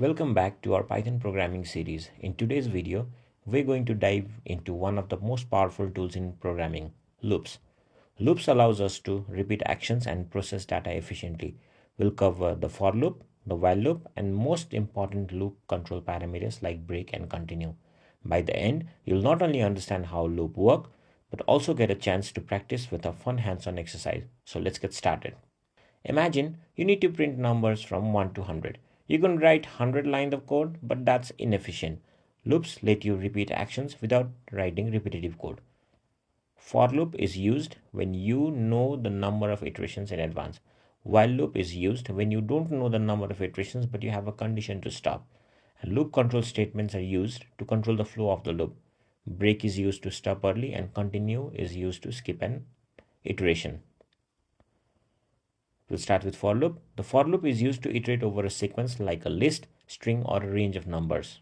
Welcome back to our Python programming series. In today's video, we're going to dive into one of the most powerful tools in programming, loops. Loops allows us to repeat actions and process data efficiently. We'll cover the for loop, the while loop, and most important loop control parameters like break and continue. By the end, you'll not only understand how loop work, but also get a chance to practice with a fun hands-on exercise. So let's get started. Imagine you need to print numbers from 1 to 100. You can write 100 lines of code, but that's inefficient. Loops let you repeat actions without writing repetitive code. For loop is used when you know the number of iterations in advance. While loop is used when you don't know the number of iterations but you have a condition to stop. And loop control statements are used to control the flow of the loop. Break is used to stop early and continue is used to skip an iteration. We'll start with for loop. The for loop is used to iterate over a sequence like a list, string, or a range of numbers.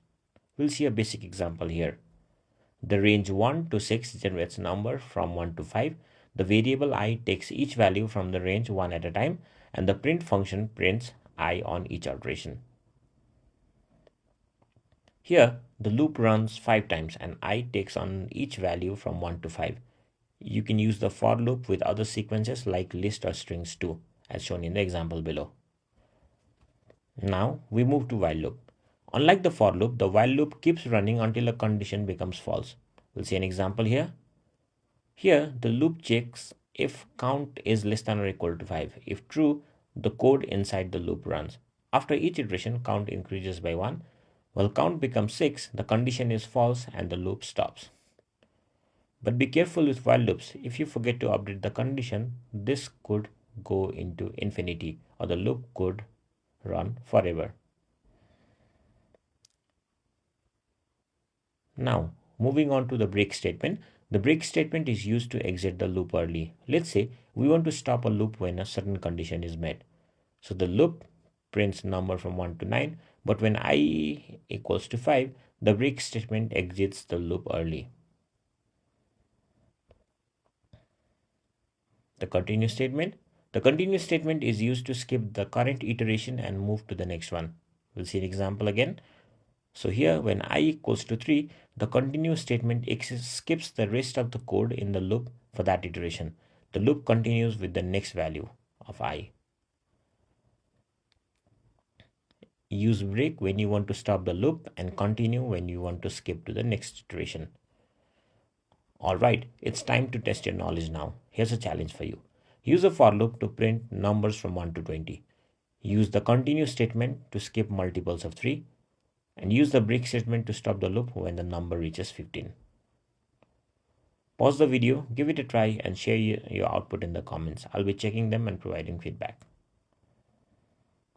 We'll see a basic example here. The range 1 to 6 generates a number from 1 to 5. The variable I takes each value from the range one at a time, and the print function prints I on each iteration. Here, the loop runs 5 times and I takes on each value from 1 to 5. You can use the for loop with other sequences like list or strings too, as shown in the example below. Now we move to while loop. Unlike the for loop, the while loop keeps running until a condition becomes false. We'll see an example here. Here, the loop checks if count is less than or equal to 5. If true, the code inside the loop runs. After each iteration, count increases by 1. While count becomes 6, the condition is false and the loop stops. But be careful with while loops. If you forget to update the condition, this could go into infinity or the loop could run forever. Now, moving on to the break statement. The break statement is used to exit the loop early. Let's say we want to stop a loop when a certain condition is met. So the loop prints number from 1 to 9, but when I equals to 5, the break statement exits the loop early. The continue statement. The continue statement is used to skip the current iteration and move to the next one. We'll see an example again. So here when I equals to 3, the continue statement skips the rest of the code in the loop for that iteration. The loop continues with the next value of I. Use break when you want to stop the loop and continue when you want to skip to the next iteration. Alright, it's time to test your knowledge now. Here's a challenge for you. Use a for loop to print numbers from 1 to 20. Use the continue statement to skip multiples of 3. And use the break statement to stop the loop when the number reaches 15. Pause the video, give it a try, and share your output in the comments. I'll be checking them and providing feedback.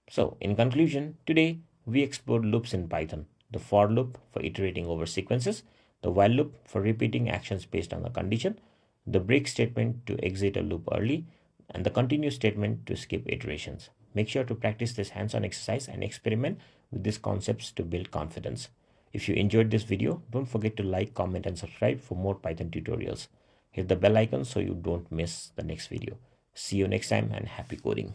So, in conclusion, today we explored loops in Python. The for loop for iterating over sequences, the while loop for repeating actions based on a condition, the break statement to exit a loop early, and the continue statement to skip iterations. Make sure to practice this hands-on exercise and experiment with these concepts to build confidence. If you enjoyed this video, don't forget to like, comment, and subscribe for more Python tutorials. Hit the bell icon so you don't miss the next video. See you next time and happy coding.